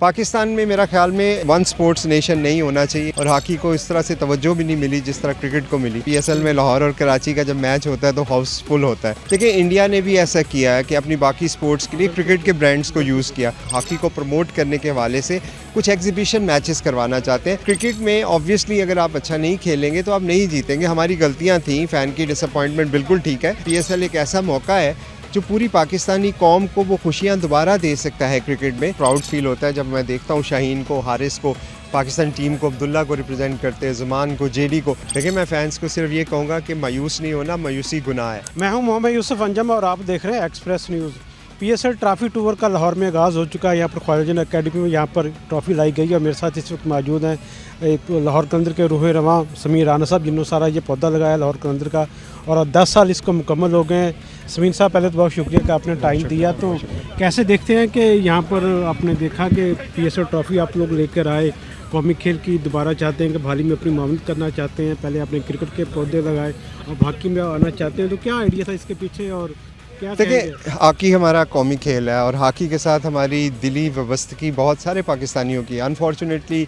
पाकिस्तान में मेरा ख्याल में वन स्पोर्ट्स नेशन नहीं होना चाहिए और हॉकी को इस तरह से तवज्जो भी नहीं मिली जिस तरह क्रिकेट को मिली। पीएसएल में लाहौर और कराची का जब मैच होता है तो हाउसफुल होता है। देखिए इंडिया ने भी ऐसा किया है कि अपनी बाकी स्पोर्ट्स के लिए क्रिकेट के ब्रांड्स को यूज़ किया। हॉकी को प्रमोट करने के हवाले से कुछ एग्जीबिशन मैचेस करवाना चाहते हैं। क्रिकेट में ऑब्वियसली अगर आप अच्छा नहीं खेलेंगे तो आप नहीं जीतेंगे। हमारी गलतियाँ थी, फ़ैन की डिसअपॉइंटमेंट बिल्कुल ठीक है। पीएसएल एक ऐसा मौका है जो पूरी पाकिस्तानी कौम को वो खुशियाँ दोबारा दे सकता है। क्रिकेट में प्राउड फील होता है जब मैं देखता हूँ शाहीन को, हारिस को, पाकिस्तान टीम को, अब्दुल्ला को रिप्रेजेंट करते हैं, ज़मान को, जेडी को। देखिए मैं फैंस को सिर्फ ये कहूँगा कि मायूस नहीं होना, मायूसी गुनाह है। मैं हूँ मोहम्मद यूसुफ अंजम और आप देख रहे हैं express news. PSL trophy tour का लाहौर में आगाज़ हो चुका है। यहाँ पर ख्वाजा जन अकेडमी में यहाँ पर ट्रॉफी लाई गई है और मेरे साथ इस वक्त मौजूद हैं एक लाहौर कलंदर के रूह रवां समीर राना साहब, जिन्होंने सारा ये पौधा लगाया लाहौर कलंदर का और 10 साल इसको मुकम्मल हो गए हैं। समीर साहब पहले तो बहुत शुक्रिया कि आपने टाइम दिया। तो कैसे देखते हैं कि यहाँ पर आपने देखा कि पीएसएल ट्रॉफी आप लोग लेकर आए, कौमी खेल की दोबारा चाहते हैं कि भाली में अपनी मावनत करना चाहते हैं, पहले आपने क्रिकेट के पौधे लगाए और हॉकी में आना चाहते हैं, तो क्या आइडिया था इसके पीछे और क्या? देखिए हॉकी हमारा कौमी खेल है और हॉकी के साथ हमारी दिली वाबस्तगी बहुत सारे पाकिस्तानियों की। अनफॉर्चुनेटली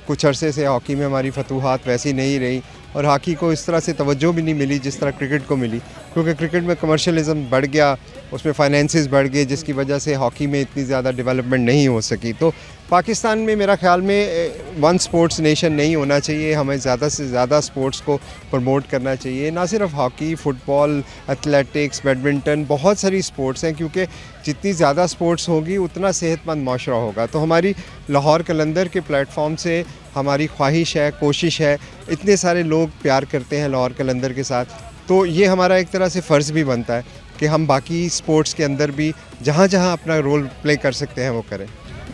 कुछ अरसे से हॉकी में हमारी फतूहात वैसी नहीं रही और हॉकी को इस तरह से तवज्जो भी नहीं मिली जिस तरह क्रिकेट को मिली, क्योंकि क्रिकेट में कमर्शियलिज्म बढ़ गया, उसमें फाइनेंसेस बढ़ गए, जिसकी वजह से हॉकी में इतनी ज़्यादा डेवलपमेंट नहीं हो सकी। तो पाकिस्तान में मेरा ख्याल में वन स्पोर्ट्स नेशन नहीं होना चाहिए। हमें ज़्यादा से ज़्यादा स्पोर्ट्स को प्रमोट करना चाहिए, ना सिर्फ हॉकी, फुटबॉल, एथलेटिक्स, बैडमिंटन, बहुत सारी स्पोर्ट्स हैं, क्योंकि जितनी ज़्यादा स्पोर्ट्स होगी उतना सेहतमंद माशरा होगा। तो हमारी लाहौर कलंदर के प्लेटफॉर्म से हमारी ख्वाहिश है, कोशिश है, इतने सारे लोग प्यार करते हैं लाहौर कलंदर के साथ, तो ये हमारा एक तरह से फ़र्ज़ भी बनता है कि हम बाकी स्पोर्ट्स के अंदर भी जहाँ जहाँ अपना रोल प्ले कर सकते हैं वो करें।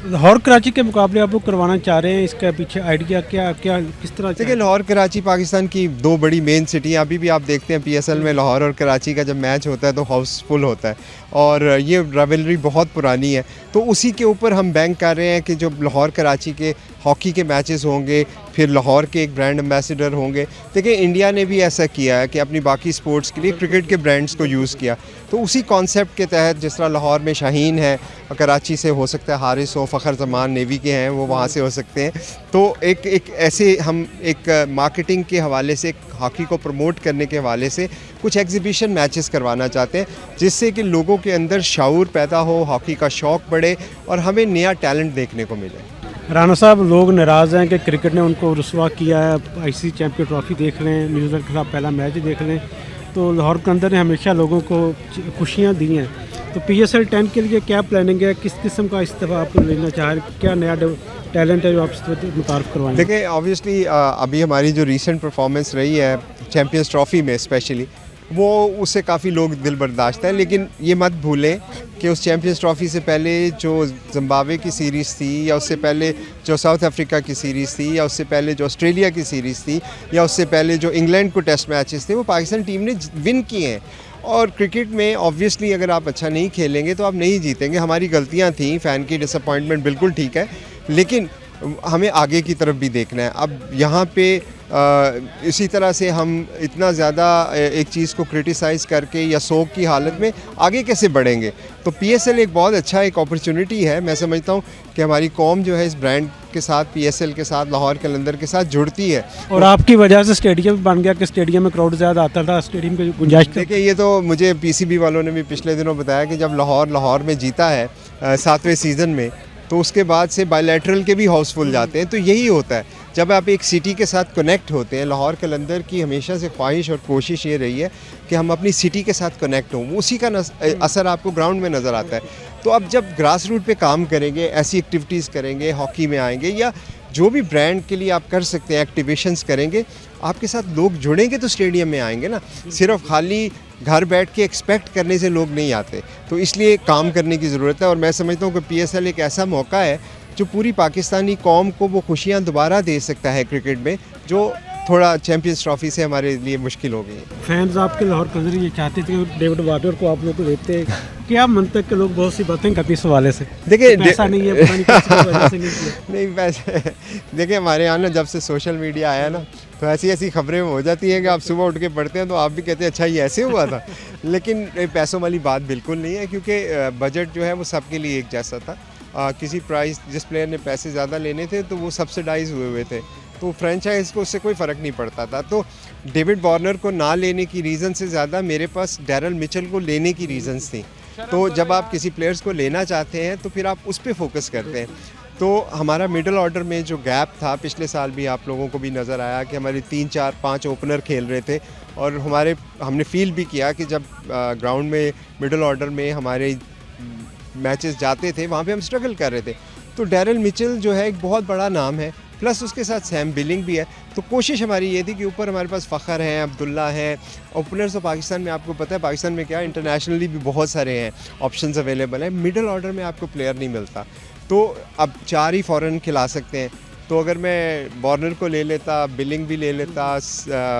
लाहौर कराची के मुकाबले आप लोग करवाना चाह रहे हैं, इसका पीछे आइडिया क्या क्या किस तरह? देखिए लाहौर कराची पाकिस्तान की दो बड़ी मेन सिटी हैं। अभी भी आप देखते हैं पीएसएल में लाहौर और कराची का जब मैच होता है तो हाउसफुल होता है और ये राइवलरी बहुत पुरानी है। तो उसी के ऊपर हम बैंक कर रहे हैं कि जो लाहौर कराची के हॉकी के मैचेस होंगे, फिर लाहौर के एक ब्रांड एम्बेसडर होंगे। देखिए इंडिया ने भी ऐसा किया है कि अपनी बाकी स्पोर्ट्स के लिए क्रिकेट के ब्रांड्स को यूज़ किया। तो उसी कॉन्सेप्ट के तहत जिस तरह लाहौर में शाहीन है, कराची से हो सकता है हारिस हो, फ़खर ज़मान नेवी के हैं वो वहाँ से हो सकते हैं। तो एक ऐसे हम एक मार्केटिंग के हवाले से, हॉकी को प्रमोट करने के हवाले से कुछ एग्जीबिशन मैचेस करवाना चाहते हैं, जिससे कि लोगों के अंदर शऊर पैदा हो, हॉकी का शौक़ बढ़े और हमें नया टैलेंट देखने को मिले। राना साहब, लोग नाराज़ हैं कि क्रिकेट ने उनको रुसवा किया है। आईसीसी चैंपियन ट्रॉफी देख लें, न्यूजीलैंड के खिलाफ पहला मैच देख लें, तो लाहौर के अंदर ने हमेशा लोगों को खुशियाँ दी हैं। तो पीएसएल 10 के लिए क्या प्लानिंग है, किस किस्म का इस्तीफ़ा आप लेना चाह रहे हैं, क्या नया टैलेंट है जो आप मुतारफ़ करवाएंगे? देखिए ऑब्वियसली अभी हमारी जो रीसेंट परफॉर्मेंस रही है चैम्पियंस ट्रॉफ़ी में स्पेशली, वो उससे काफ़ी लोग दिल बर्दाश्त हैं। लेकिन ये मत भूलें कि उस चैम्पियंस ट्रॉफ़ी से पहले जो जिम्बाब्वे की सीरीज़ थी, या उससे पहले जो साउथ अफ्रीका की सीरीज़ थी, या उससे पहले जो ऑस्ट्रेलिया की सीरीज़ थी, या उससे पहले जो इंग्लैंड को टेस्ट मैचेस थे, वो पाकिस्तान टीम ने विन किए हैं। और क्रिकेट में ऑब्वियसली अगर आप अच्छा नहीं खेलेंगे तो आप नहीं जीतेंगे। हमारी गलतियाँ थी, फ़ैन की डिसअपॉइंटमेंट बिल्कुल ठीक है, लेकिन हमें आगे की तरफ भी देखना है। अब यहाँ पे इसी तरह से हम इतना ज़्यादा एक चीज़ को क्रिटिसाइज़ करके या शौक की हालत में आगे कैसे बढ़ेंगे? तो पीएसएल एक बहुत अच्छा एक अपॉर्चुनिटी है। मैं समझता हूँ कि हमारी कौम जो है इस ब्रांड के साथ, पीएसएल के साथ, लाहौर कलंदर के साथ जुड़ती है। और आपकी वजह से स्टेडियम बन गया कि स्टेडियम में क्राउड ज़्यादा आता था, स्टेडियम की गुंजाइश। देखिए ये तो मुझे पीसीबी वालों ने भी पिछले दिनों बताया कि जब लाहौर में जीता है 7वें सीज़न में, तो उसके बाद से बायलैटरल के भी हाउसफुल जाते हैं। तो यही होता है जब आप एक सिटी के साथ कनेक्ट होते हैं। लाहौर कलंदर की हमेशा से ख्वाहिश और कोशिश ये रही है कि हम अपनी सिटी के साथ कनेक्ट हों, उसी का असर आपको ग्राउंड में नज़र आता है। तो अब जब ग्रास रूट पे काम करेंगे, ऐसी एक्टिविटीज़ करेंगे, हॉकी में आएंगे या जो भी ब्रांड के लिए आप कर सकते हैं एक्टिवेशंस करेंगे, आपके साथ लोग जुड़ेंगे तो स्टेडियम में आएंगे ना। सिर्फ खाली घर बैठ के एक्सपेक्ट करने से लोग नहीं आते। तो इसलिए काम करने की ज़रूरत है और मैं समझता हूँ कि पीएसएल एक ऐसा मौका है जो पूरी पाकिस्तानी कौम को वो खुशियाँ दोबारा दे सकता है क्रिकेट में, जो थोड़ा चैंपियंस ट्रॉफी से हमारे लिए मुश्किल हो गई है। फैंस आपके लाहौर कलंदर ये चाहते थे कि डेविड वार्नर को आप लोग लेते हैं, क्या मंतक के लोग बहुत सी बातें करते इस हवाले से? देखिए पैसा नहीं है, पता नहीं किस वजह से नहीं किया। नहीं पैसे, देखिए हमारे यहाँ ना जब से सोशल मीडिया आया ना, तो ऐसी ऐसी खबरें हो जाती हैं कि आप सुबह उठ के पढ़ते हैं तो आप भी कहते हैं अच्छा ये ऐसे हुआ था। लेकिन पैसों वाली बात बिल्कुल नहीं है, क्योंकि बजट जो है वो सबके लिए एक जैसा था किसी प्राइस जिस प्लेयर ने पैसे ज़्यादा लेने थे तो वो सब्सिडाइज हुए हुए थे, तो फ्रेंचाइज को उससे कोई फ़र्क नहीं पड़ता था। तो डेविड वार्नर को ना लेने की रीज़न से ज़्यादा मेरे पास डैरल मिचेल को लेने की रीज़न्स थी। तो जब आप किसी प्लेयर्स को लेना चाहते हैं तो फिर आप उस पर फोकस करते हैं। तो हमारा मिडल ऑर्डर में जो गैप था, पिछले साल भी आप लोगों को भी नज़र आया कि हमारे 3, 4, 5 ओपनर खेल रहे थे, और हमने फील भी किया कि जब ग्राउंड में मिडल ऑर्डर में हमारे मैचेस जाते थे वहाँ पे हम स्ट्रगल कर रहे थे। तो डैरल मिचेल जो है एक बहुत बड़ा नाम है, प्लस उसके साथ सैम बिलिंग भी है। तो कोशिश हमारी ये थी कि ऊपर हमारे पास फ़खर हैं, अब्दुल्ला हैं, ओपनर्स तो पाकिस्तान में आपको पता है, पाकिस्तान में क्या इंटरनेशनली भी बहुत सारे हैं, ऑप्शंस अवेलेबल हैं। मिडल ऑर्डर में आपको प्लेयर नहीं मिलता, तो अब 4 ही फ़ॉरन खिला सकते हैं। तो अगर मैं वार्नर को ले लेता, बिलिंग भी ले लेता,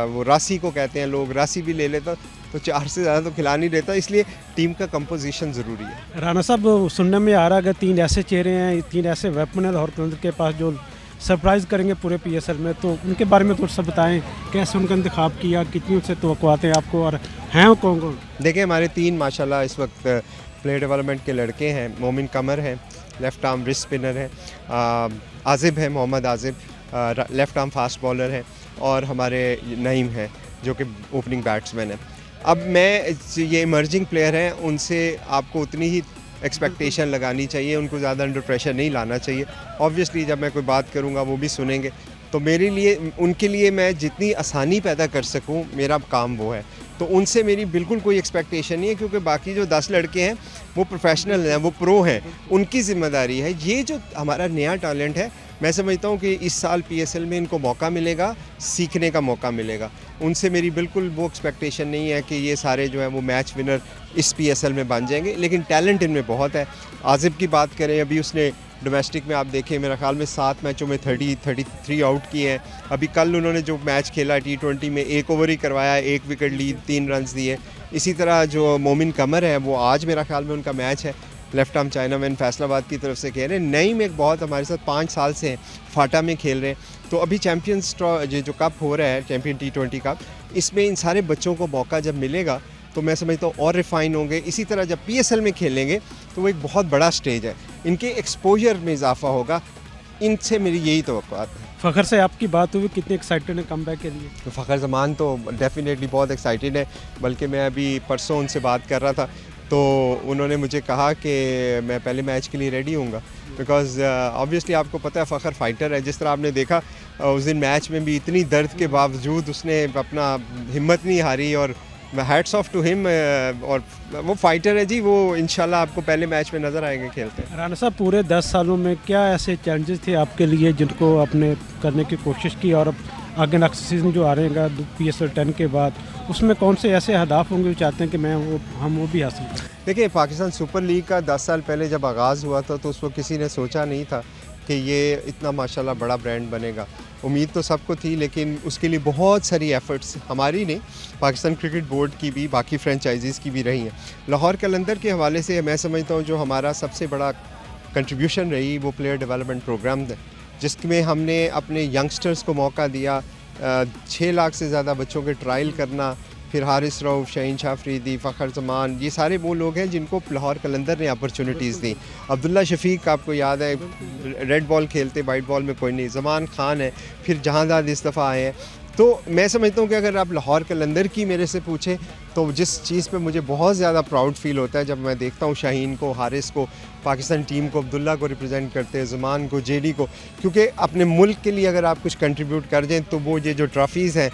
वो रासी को कहते हैं लोग, रासी भी ले लेता, तो 4 से ज़्यादा तो खिला नहीं रहता। इसलिए टीम का कंपोजिशन ज़रूरी है। राना साहब, सुनने में आ रहा है कि 3 ऐसे चेहरे हैं, 3 ऐसे वेपन है लाहौर कलंदर के पास जो सरप्राइज़ करेंगे पूरे PSL में, तो उनके बारे में थोड़ा सा बताएं, कैसे उनका इंतखाब किया, कितनी उनसे तवक्कुआते हैं आपको, और हैं कौन कौन? देखिए, हमारे 3 माशाल्लाह इस वक्त प्लेयर डेवलपमेंट के लड़के हैं। मोमिन कमर है, लेफ़्ट आर्म रिस्ट स्पिनर है, आज़िब है, Mohammad Azib left arm fast bowler है, और हमारे नईम है जो कि ओपनिंग बैट्समैन है। अब ये इमर्जिंग प्लेयर हैं, उनसे आपको उतनी ही एक्सपेक्टेशन लगानी चाहिए, उनको ज़्यादा अंडर प्रेशर नहीं लाना चाहिए। ऑब्वियसली जब मैं कोई बात करूँगा वो भी सुनेंगे, तो मेरे लिए उनके लिए मैं जितनी आसानी पैदा कर सकूँ मेरा काम वो है। तो उनसे मेरी बिल्कुल कोई एक्सपेक्टेशन नहीं है, क्योंकि बाकी जो 10 लड़के हैं वो प्रोफेशनल हैं, वो प्रो हैं, उनकी ज़िम्मेदारी है। ये जो हमारा नया टैलेंट है, मैं समझता हूँ कि इस साल PSL में इनको मौका मिलेगा, सीखने का मौका मिलेगा। उनसे मेरी बिल्कुल वो एक्सपेक्टेशन नहीं है कि ये सारे जो हैं वो मैच विनर इस PSL में बन जाएंगे, लेकिन टैलेंट इनमें बहुत है। आज़िब की बात करें, अभी उसने डोमेस्टिक में आप देखें मेरा ख्याल में 7 मैचों में 33 आउट किए हैं। अभी कल उन्होंने जो मैच खेला T20 में 1 ओवर ही करवाया, 1 विकेट ली, 3 रन्स दिए। इसी तरह जो मोमिन कमर है, वो आज मेरा ख्याल में उनका मैच है, लेफ्ट आर्म चाइनामैन फैसलाबाद की तरफ से खेल रहे हैं। नईम एक बहुत हमारे साथ 5 साल से हैं, फाटा में खेल रहे हैं। तो अभी चैम्पियंस जो कप हो रहा है, चैम्पियन T20 कप, इसमें इन सारे बच्चों को मौका जब मिलेगा तो मैं समझता हूँ और रिफ़ाइन होंगे। इसी तरह जब PSL में खेलेंगे तो वो एक बहुत बड़ा स्टेज है, इनके एक्सपोजर में इजाफा होगा। इनसे मेरी यही तवक्कुआत है। फ़खर से आपकी बात हुई, कितने एक्साइटेड हैं कमबैक के लिए? तो फ़खर ज़मान तो डेफिनेटली बहुत एक्साइटेड है, बल्कि मैं अभी परसों उनसे बात कर रहा था तो उन्होंने मुझे कहा कि मैं पहले मैच के लिए रेडी हूँगा, बिकॉज़ ऑब्वियसली आपको पता है फ़खर फ़ाइटर है। जिस तरह आपने देखा उस दिन मैच में भी इतनी दर्द के बावजूद उसने अपना हिम्मत नहीं हारी, और हैट्स ऑफ टू हिम। और वो फाइटर है जी, वो इंशाल्लाह आपको पहले मैच में नज़र आएंगे खेलते हैं। राना साहब, पूरे 10 सालों में क्या ऐसे चैलेंजेस थे आपके लिए जिनको आपने करने की कोशिश की, और अब आगे नेक्स्ट सीज़न जो आ रहेगा PSL 10 के बाद, उसमें कौन से ऐसे अहदाफ होंगे जो चाहते हैं कि हम वो भी हासिल करें? देखिए, पाकिस्तान सुपर लीग का 10 साल पहले जब आगाज़ हुआ था तो उस वक्त किसी ने सोचा नहीं था कि ये इतना माशाल्लाह बड़ा ब्रांड बनेगा। उम्मीद तो सबको थी, लेकिन उसके लिए बहुत सारी एफ़र्ट्स हमारी नहीं, पाकिस्तान क्रिकेट बोर्ड की भी, बाकी फ्रेंचाइजीज़ की भी रही हैं। लाहौर कलंदर के हवाले से मैं समझता हूँ जो हमारा सबसे बड़ा कंट्रीब्यूशन रही वो प्लेयर डेवलपमेंट प्रोग्राम है, जिसमें हमने अपने यंगस्टर्स को मौका दिया। 6 लाख से ज़्यादा बच्चों के ट्रायल करना, फिर हारिस रऊफ़, शहीन शाह अफरीदी, फ़खर ज़मान, ये सारे वो लोग हैं जिनको लाहौर कलंदर ने अपॉर्चुनिटीज़ दी। अब्दुल्ला शफीक आपको याद है, रेड बॉल खेलते, वाइट बॉल में कोई नहीं। ज़मान खान है, फिर जहांदाद इस दफ़ा आए हैं। तो मैं समझता हूँ कि अगर आप लाहौर कलंदर की मेरे से पूछें तो जिस चीज़ पे मुझे बहुत ज़्यादा प्राउड फ़ील होता है जब मैं देखता हूँ शाहीन को, हारिस को, पाकिस्तान टीम को, अब्दुल्ला को रिप्रेजेंट करते हैं, ज़मान को, JD को, क्योंकि अपने मुल्क के लिए अगर आप कुछ कंट्रीब्यूट कर दें तो वो ये जो ट्रॉफ़ीज़ हैं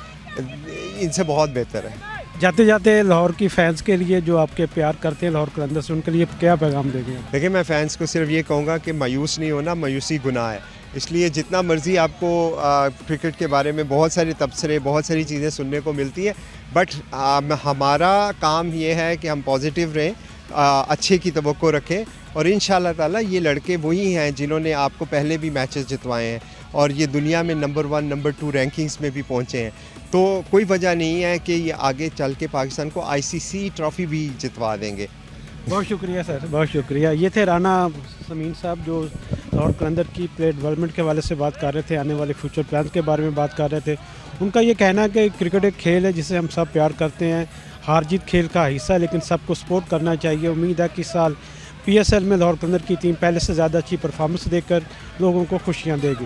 इनसे बहुत बेहतर है। जाते जाते लाहौर की फ़ैन्स के लिए जो आपके प्यार करते हैं लाहौर कलंदर से, उनके लिए क्या पैगाम देंगे? देखिए, मैं फ़ैन्स को सिर्फ ये कहूँगा कि मायूस नहीं होना, मायूसी गुनाह है। इसलिए जितना मर्ज़ी आपको क्रिकेट के बारे में बहुत सारे तबसरे, बहुत सारी चीज़ें सुनने को मिलती हैं, बट हमारा काम ये है कि हम पॉजिटिव रहें, अच्छे की तवक्को रखें, और इंशाअल्लाह ताला ये लड़के वही हैं जिन्होंने आपको पहले भी मैचेस जितवाए हैं और ये दुनिया में नंबर 1, नंबर 2 रैंकिंग्स में भी पहुँचे हैं। तो कोई वजह नहीं है कि ये आगे चल के पाकिस्तान को ICC ट्रॉफ़ी भी जितवा देंगे। बहुत शुक्रिया सर, बहुत शुक्रिया। ये थे राना समीन साहब जो लाहौर कलंदर की प्लेयर डेवलपमेंट के हवाले से बात कर रहे थे, आने वाले फ्यूचर प्लान के बारे में बात कर रहे थे। उनका ये कहना है कि क्रिकेट एक खेल है जिसे हम सब प्यार करते हैं, हार जीत खेल का हिस्सा है, लेकिन सबको सपोर्ट करना चाहिए। उम्मीद है कि इस साल PSL में लाहौर कलंदर की टीम पहले से ज़्यादा अच्छी परफॉर्मेंस देकर लोगों को खुशियाँ देगी।